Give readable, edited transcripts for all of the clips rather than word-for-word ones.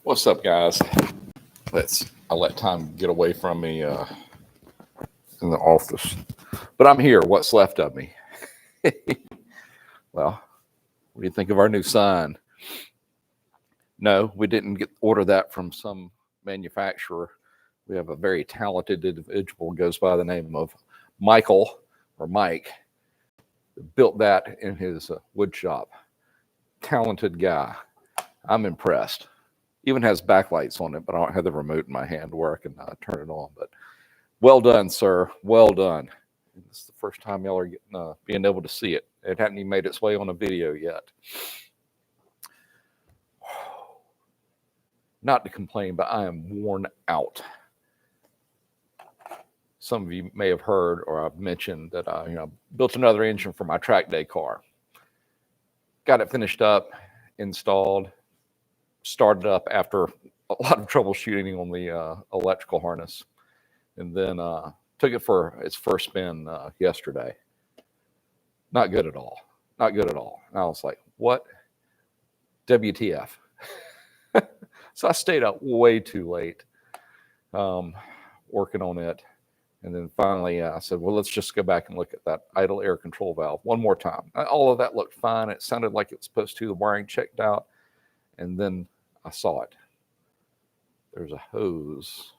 What's up, guys? I'll let time get away from me in the office. But I'm here. What's left of me? Well, what do you think of our new sign? No, we didn't order that from some manufacturer. We have a very talented individual who goes by the name of Michael or Mike. Built that in his wood shop. Talented guy. I'm impressed. Even has backlights on it, but I don't have the remote in my hand where I can turn it on. But well done, sir. Well done. This is the first time y'all are getting, being able to see it. It hadn't even made its way on a video yet. Not to complain, but I am worn out. Some of you may have heard or I've mentioned that I built another engine for my track day car. Got it finished up, installed, started up after a lot of troubleshooting on the electrical harness, and then took it for its first spin yesterday. Not good at all. Not good at all. And I was like, what? WTF? So I stayed up way too late working on it. And then finally I said, well, let's just go back and look at that idle air control valve one more time. All of that looked fine. It sounded like it was supposed to. The wiring checked out. And then I saw it. There's a hose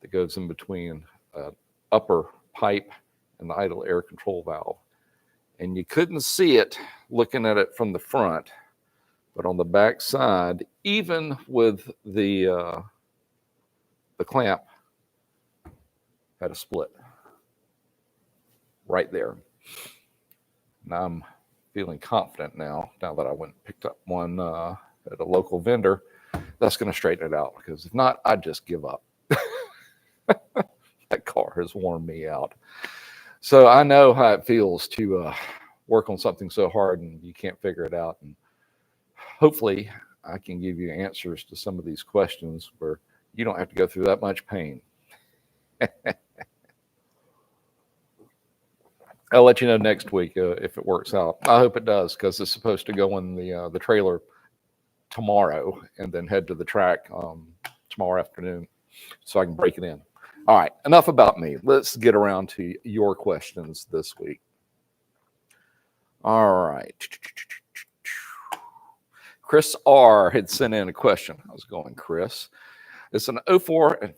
that goes in between an upper pipe and the idle air control valve. And you couldn't see it looking at it from the front. But on the back side, even with the clamp, had a split right there. And I'm feeling confident now that I went and picked up one at a local vendor, that's going to straighten it out. Because if not, I'd just give up. That car has worn me out. So I know how it feels to work on something so hard and you can't figure it out. And hopefully I can give you answers to some of these questions where you don't have to go through that much pain. I'll let you know next week if it works out. I hope it does, because it's supposed to go in the trailer tomorrow and then head to the track tomorrow afternoon so I can break it in. All right, enough about me. Let's get around to your questions this week. All right. Chris R. had sent in a question. How's it going, Chris? It's an 04.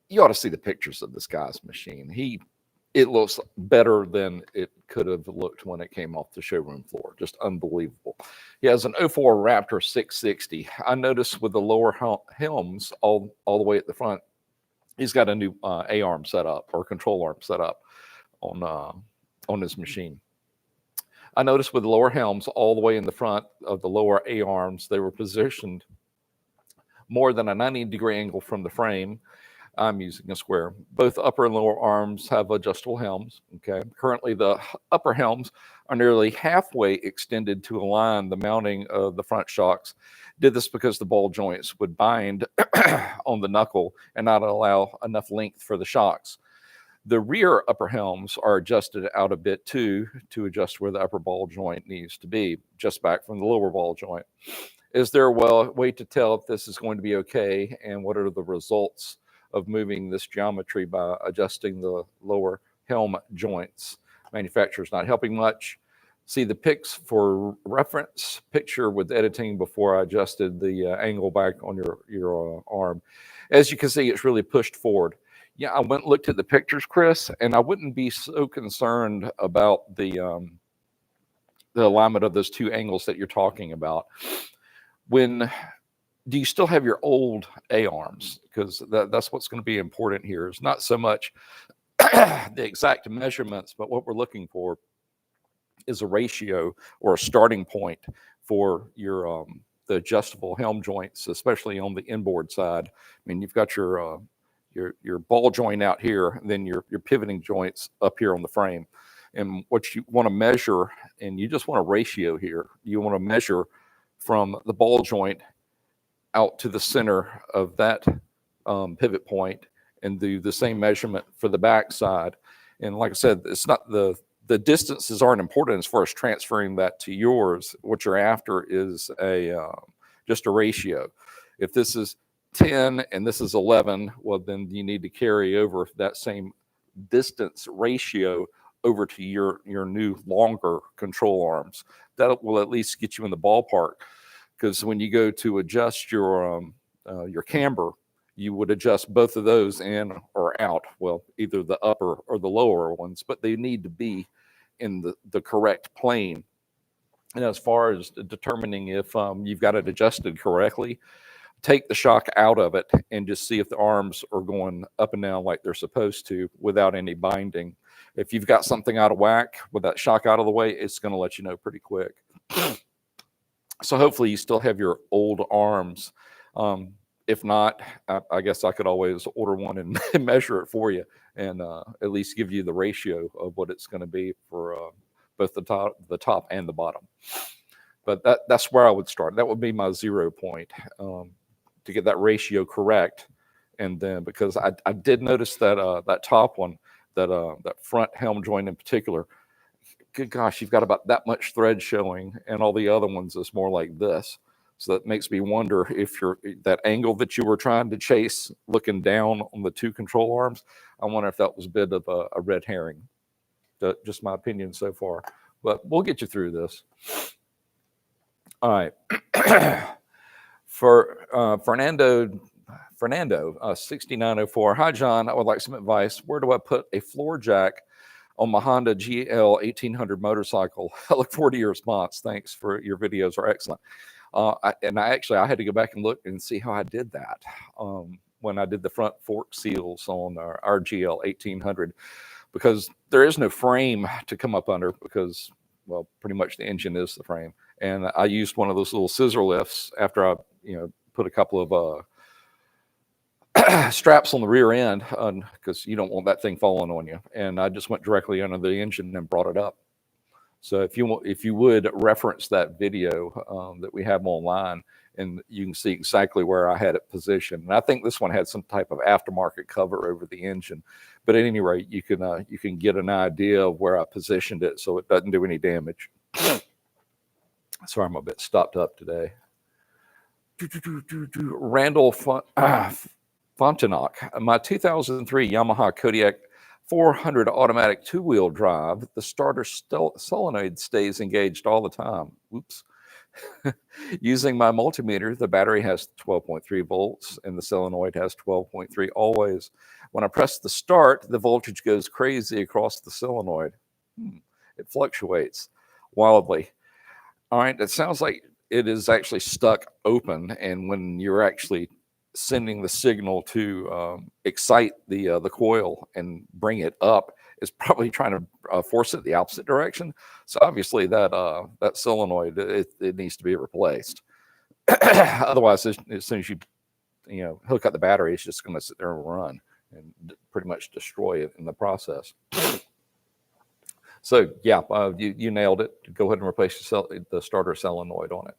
You ought to see the pictures of this guy's machine. It looks better than it could have looked when it came off the showroom floor. Just unbelievable. He has an 04 Raptor 660. I noticed with the lower helms all the way at the front, he's got a new A-arm set up or control arm set up on his machine. I noticed with the lower helms all the way in the front of the lower A-arms, they were positioned more than a 90-degree angle from the frame. I'm using a square. Both upper and lower arms have adjustable helms. Okay. Currently, the upper helms are nearly halfway extended to align the mounting of the front shocks. Did this because the ball joints would bind on the knuckle and not allow enough length for the shocks. The rear upper helms are adjusted out a bit too to adjust where the upper ball joint needs to be, just back from the lower ball joint. Is there a way to tell if this is going to be okay, and what are the results of moving this geometry by adjusting the lower helm joints? Manufacturer's not helping much. See the pics for reference. Picture with editing before I adjusted the angle back on your arm. As you can see, it's really pushed forward. Yeah, I went and looked at the pictures, Chris, and I wouldn't be so concerned about the alignment of those two angles that you're talking about. Do you still have your old A-arms? Because that's what's going to be important here. It's not so much the exact measurements, but what we're looking for is a ratio or a starting point for your the adjustable helm joints, especially on the inboard side. I mean, you've got your ball joint out here, and then your pivoting joints up here on the frame. And what you want to measure, and you just want a ratio here, you want to measure from the ball joint out to the center of that pivot point and do the same measurement for the back side. And like I said, it's not the distances aren't important as far as transferring that to yours. What you're after is just a ratio. If this is 10 and this is 11, well, then you need to carry over that same distance ratio over to your new longer control arms. That will at least get you in the ballpark, because when you go to adjust your camber, you would adjust both of those in or out. Well, either the upper or the lower ones, but they need to be in the correct plane. And as far as determining if you've got it adjusted correctly, take the shock out of it and just see if the arms are going up and down like they're supposed to without any binding. If you've got something out of whack with that shock out of the way, it's going to let you know pretty quick. So hopefully you still have your old arms. If not, I guess I could always order one and measure it for you, and at least give you the ratio of what it's going to be for both the top and the bottom. But that's where I would start. That would be my 0 point, to get that ratio correct. And then, because I did notice that that top one, that front helm joint in particular, good gosh, you've got about that much thread showing, and all the other ones is more like this. So that makes me wonder if that angle that you were trying to chase, looking down on the two control arms, I wonder if that was a bit of a red herring. Just my opinion so far, but we'll get you through this. All right. For Fernando 6904. Hi, John. I would like some advice. Where do I put a floor jack on my Honda GL 1800 motorcycle? I look forward to your response. Thanks for your videos are excellent. I had to go back and look and see how I did that when I did the front fork seals on our GL 1800, because there is no frame to come up under, because, well, pretty much the engine is the frame. And I used one of those little scissor lifts after I, put a couple of straps on the rear end, because you don't want that thing falling on you. And I just went directly under the engine and brought it up. So if you would reference that video that we have online, and you can see exactly where I had it positioned. And I think this one had some type of aftermarket cover over the engine. But at any rate, you can get an idea of where I positioned it so it doesn't do any damage. Sorry, I'm a bit stopped up today. Randall Fontenach, my 2003 Yamaha Kodiak 400 automatic two-wheel drive, the starter solenoid stays engaged all the time. Oops. Using my multimeter, the battery has 12.3 volts and the solenoid has 12.3 always. When I press the start, the voltage goes crazy across the solenoid. It fluctuates wildly. All right, it sounds like it is actually stuck open, and when you're actually sending the signal to excite the coil and bring it up, is probably trying to force it the opposite direction. So obviously that solenoid, it needs to be replaced. Otherwise, as soon as you hook up the battery, it's just going to sit there and run and pretty much destroy it in the process. So yeah, you nailed it. Go ahead and replace the starter solenoid on it.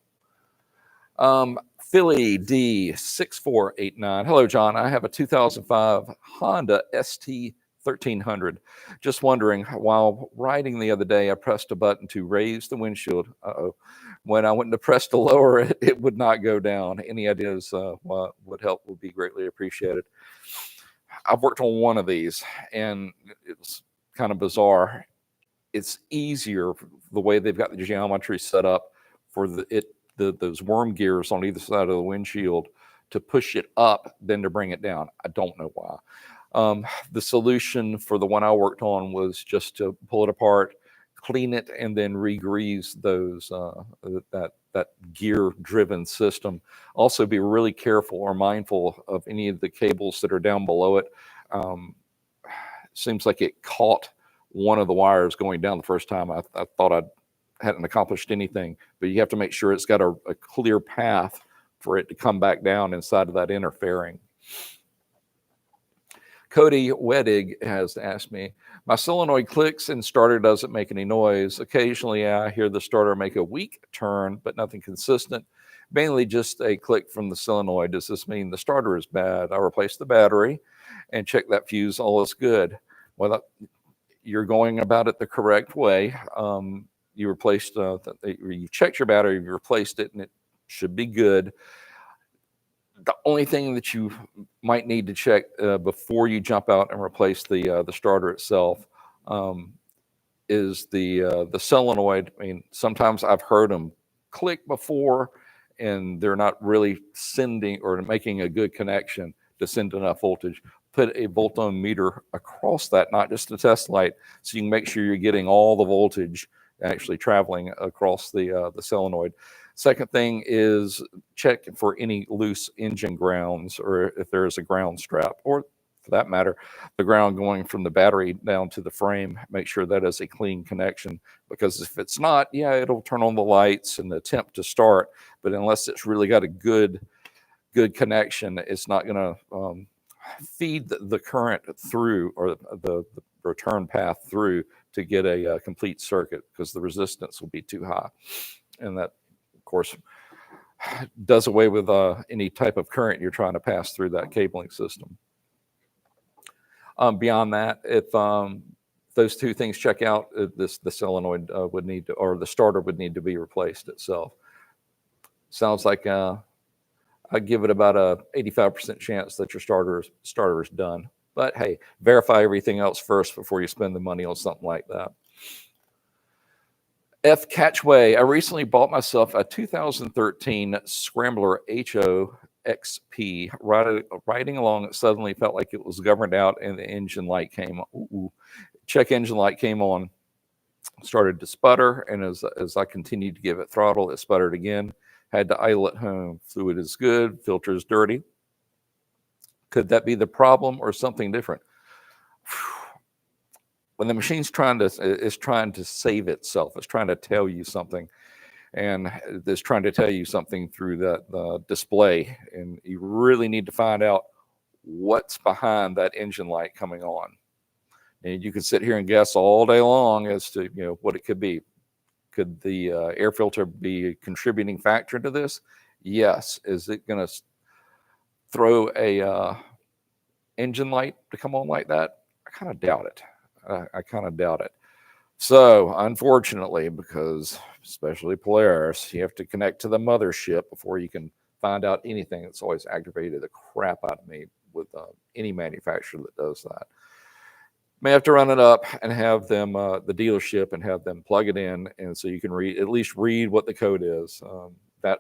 Philly D6489. Hello, John. I have a 2005 Honda ST 1300. Just wondering, while riding the other day, I pressed a button to raise the windshield. When I went to press to lower it, it would not go down. Any ideas what would help would be greatly appreciated. I've worked on one of these, and it's kind of bizarre. It's easier the way they've got the geometry set up for those worm gears on either side of the windshield to push it up than to bring it down. I don't know why. The solution for the one I worked on was just to pull it apart, clean it, and then re-grease those that gear-driven system. Also, be really careful or mindful of any of the cables that are down below it. Seems like it caught one of the wires going down the first time. I thought I hadn't accomplished anything, but you have to make sure it's got a clear path for it to come back down inside of that inner fairing. Cody Wedig has asked me, my solenoid clicks and starter doesn't make any noise. Occasionally I hear the starter make a weak turn, but nothing consistent. Mainly just a click from the solenoid. Does this mean the starter is bad? I replaced the battery and checked that fuse, all is good. Well, you're going about it the correct way. You replaced, you checked your battery, you replaced it, and it should be good. The only thing that you might need to check before you jump out and replace the starter itself is the solenoid. I mean, sometimes I've heard them click before, and they're not really sending or making a good connection to send enough voltage. Put a volt-ohm meter across that, not just a test light, so you can make sure you're getting all the voltage actually traveling across the solenoid. Second thing is check for any loose engine grounds, or if there is a ground strap, or for that matter, the ground going from the battery down to the frame. Make sure that is a clean connection, because if it's not, yeah, it'll turn on the lights and attempt to start, but unless it's really got a good connection, it's not going to feed the current through, or the return path through, to get a complete circuit, because the resistance will be too high. And that, of course, does away with any type of current you're trying to pass through that cabling system. Beyond that, if those two things check out, the solenoid would need to, or the starter would need to be replaced itself. Sounds like I'd give it about a 85% chance that your starter is done. But hey, verify everything else first before you spend the money on something like that. F. Catchway. I recently bought myself a 2013 Scrambler HO XP. Riding along, it suddenly felt like it was governed out, and the engine light came on. Check engine light came on. Started to sputter, and as I continued to give it throttle, it sputtered again. Had to idle at home. Fluid is good, filter is dirty. Could that be the problem, or something different? When the machine's trying to save itself, it's trying to tell you something, and it's trying to tell you something through the display, and you really need to find out what's behind that engine light coming on. And you can sit here and guess all day long as to what it could be. Could the air filter be a contributing factor to this? Yes. Is it going to throw a engine light to come on like that? I kind of doubt it. I kind of doubt it. So, unfortunately, because especially Polaris, you have to connect to the mothership before you can find out anything. It's always aggravated the crap out of me with any manufacturer that does that. May have to run it up and have them, the dealership, and have them plug it in, and so you can at least read what the code is. That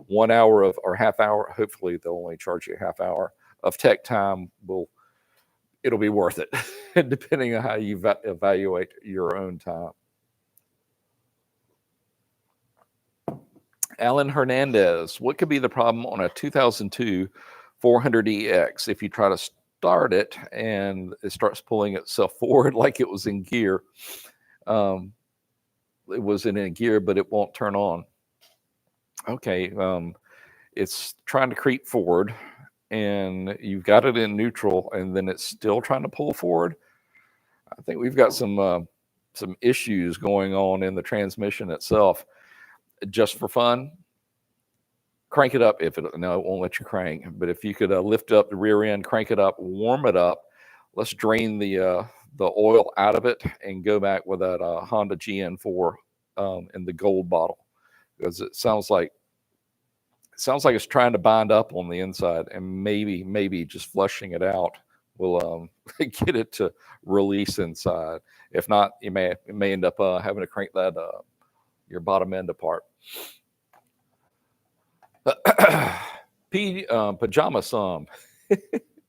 1 hour or half hour, hopefully they'll only charge you a half hour of tech time, it'll be worth it, depending on how you evaluate your own time. Alan Hernandez, what could be the problem on a 2002 400EX if you try to start it and it starts pulling itself forward like it was in gear? It was in gear, but it won't turn on. Okay, it's trying to creep forward, and you've got it in neutral, and then it's still trying to pull forward. I think we've got some issues going on in the transmission itself. Just for fun, crank it up. No, it won't let you crank. But if you could lift up the rear end, crank it up, warm it up. Let's drain the oil out of it and go back with that Honda GN4 in the gold bottle, because it sounds like it's trying to bind up on the inside, and maybe just flushing it out will get it to release inside. If not, it may end up having to crank that your bottom end apart. Pajama son.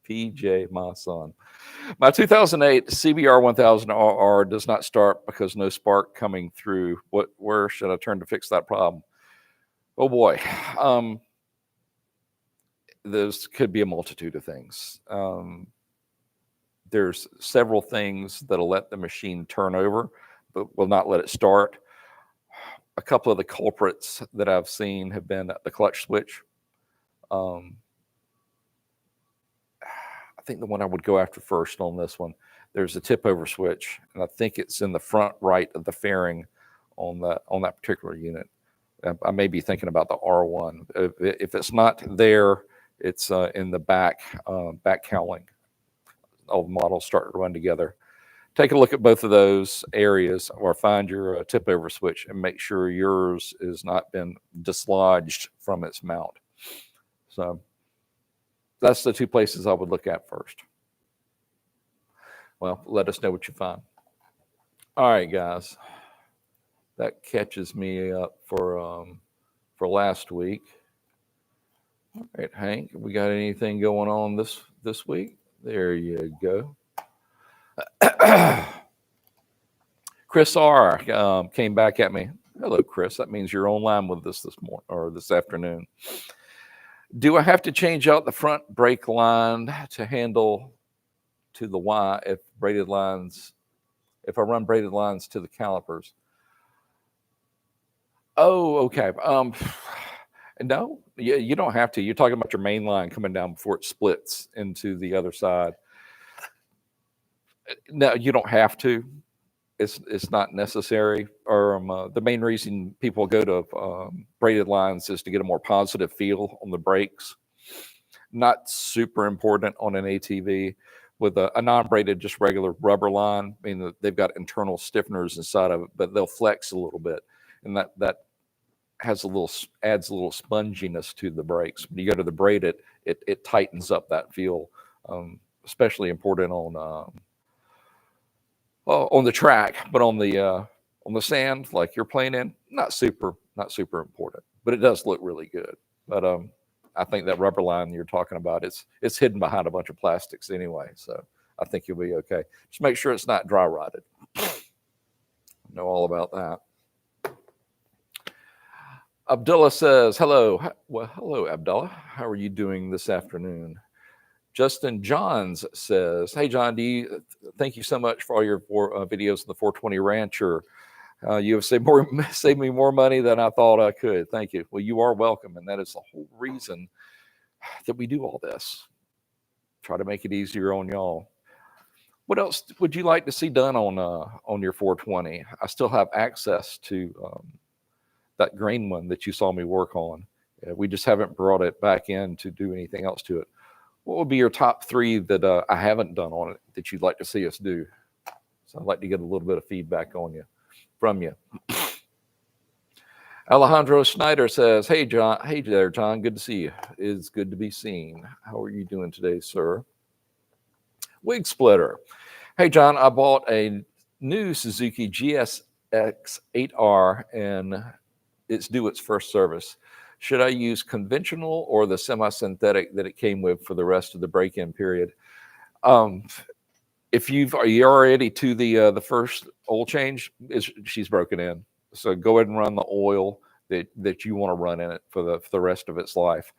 PJ, my son. My 2008 CBR 1000RR does not start because no spark coming through. Where should I turn to fix that problem? Oh boy. This could be a multitude of things. There's several things that'll let the machine turn over, but will not let it start. A couple of the culprits that I've seen have been the clutch switch. I think the one I would go after first on this one, there's a tip over switch, and I think it's in the front right of the fairing on that particular unit. I may be thinking about the R1. If it's not there, it's in the back cowling. All the models start to run together. Take a look at both of those areas, or find your tip over switch and make sure yours has not been dislodged from its mount. So that's the two places I would look at first. Well, let us know what you find. All right, guys. That catches me up for last week. All right, Hank, we got anything going on this week? There you go. Chris R came back at me. Hello, Chris. That means you're online with us this morning or this afternoon. Do I have to change out the front brake line to handle to the Y if I run braided lines to the calipers? Oh, okay. No, you don't have to. You're talking about your main line coming down before it splits into the other side. No, you don't have to. It's not necessary. Or the main reason people go to braided lines is to get a more positive feel on the brakes. Not super important on an ATV. With a non-braided, just regular rubber line, I mean, they've got internal stiffeners inside of it, but they'll flex a little bit, and that adds a little sponginess to the brakes. When you go to the braided, it tightens up that feel. Especially important on the track, but on the sand, like you're playing in, not super important, but it does look really good. But I think that rubber line you're talking about, it's hidden behind a bunch of plastics anyway, so I think you'll be okay. Just make sure it's not dry rotted. Know all about that. Abdullah says, hello. Well, hello, Abdullah. How are you doing this afternoon? Justin Johns says, hey, John, thank you so much for all your videos on the 420 Rancher. You have saved me more money than I thought I could. Thank you. Well, you are welcome, and that is the whole reason that we do all this. Try to make it easier on y'all. What else would you like to see done on your 420? I still have access to that green one that you saw me work on. We just haven't brought it back in to do anything else to it. What would be your top 3 that I haven't done on it that you'd like to see us do? So I'd like to get a little bit of feedback from you. Alejandro Snyder says, hey, John. Hey there, John. Good to see you. It's good to be seen. How are you doing today, sir? Wig Splitter. Hey, John, I bought a new Suzuki GSX-8R, and it's due its first service. Should I use conventional or the semi-synthetic that it came with for the rest of the break-in period? If are you already to the first oil change, she's broken in. So go ahead and run the oil that you want to run in it for the rest of its life.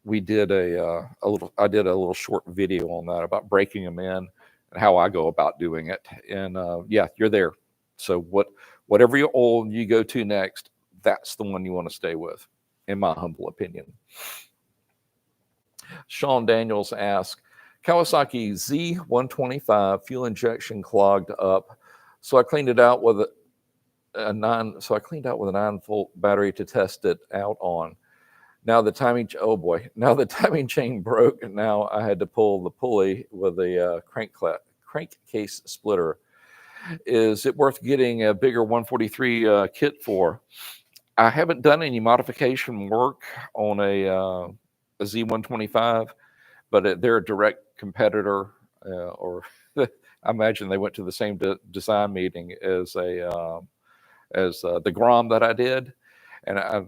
We did I did a little short video on that about breaking them in and how I go about doing it. And yeah, you're there. So whatever oil you go to next, that's the one you want to stay with, in my humble opinion. Sean Daniels asks, Kawasaki Z125 fuel injection clogged up, so I cleaned it out with a 9-volt battery to test it out on. Now the timing chain broke, and now I had to pull the pulley with a crankcase splitter. Is it worth getting a bigger 143 kit for? I haven't done any modification work on a Z125, but they're a direct competitor, or I imagine they went to the same design meeting as the Grom that I did, and I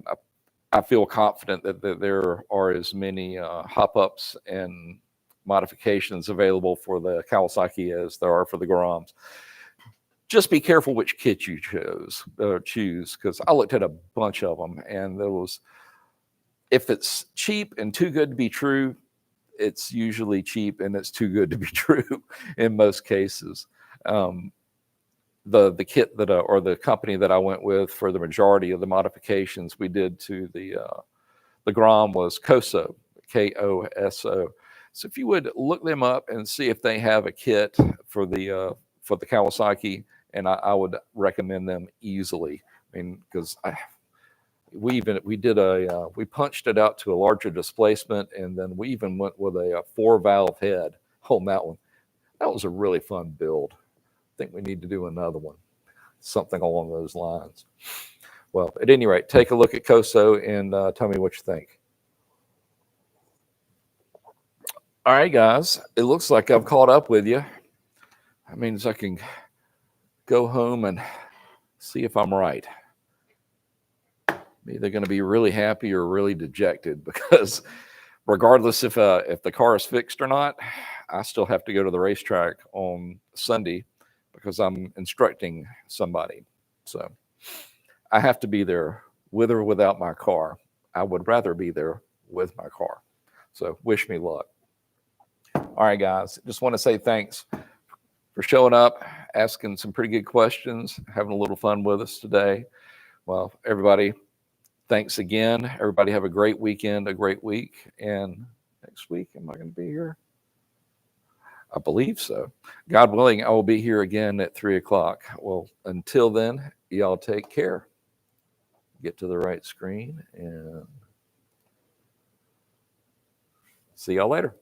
feel confident that there are as many hop-ups and modifications available for the Kawasaki as there are for the Groms. Just be careful which kit you choose, because I looked at a bunch of them, and if it's cheap and too good to be true, it's usually cheap and it's too good to be true in most cases. The kit or the company that I went with for the majority of the modifications we did to the Grom was Koso, Koso. So if you would look them up and see if they have a kit for the Kawasaki, and I would recommend them easily. I mean, because we punched it out to a larger displacement, and then we even went with a 4-valve head on that one. That was a really fun build. I think we need to do another one, something along those lines. Well, at any rate, take a look at Koso and tell me what you think. All right, guys. It looks like I've caught up with you. That means I can go home and see if I'm right. I'm either going to be really happy or really dejected, because regardless if the car is fixed or not, I still have to go to the racetrack on Sunday because I'm instructing somebody. So I have to be there with or without my car. I would rather be there with my car. So wish me luck. All right, guys. Just want to say thanks for showing up, asking some pretty good questions, having a little fun with us today. Well, everybody, thanks again. Everybody have a great weekend, a great week. And next week, am I going to be here? I believe so. God willing, I will be here again at 3 o'clock. Well, until then, y'all take care. Get to the right screen and see y'all later.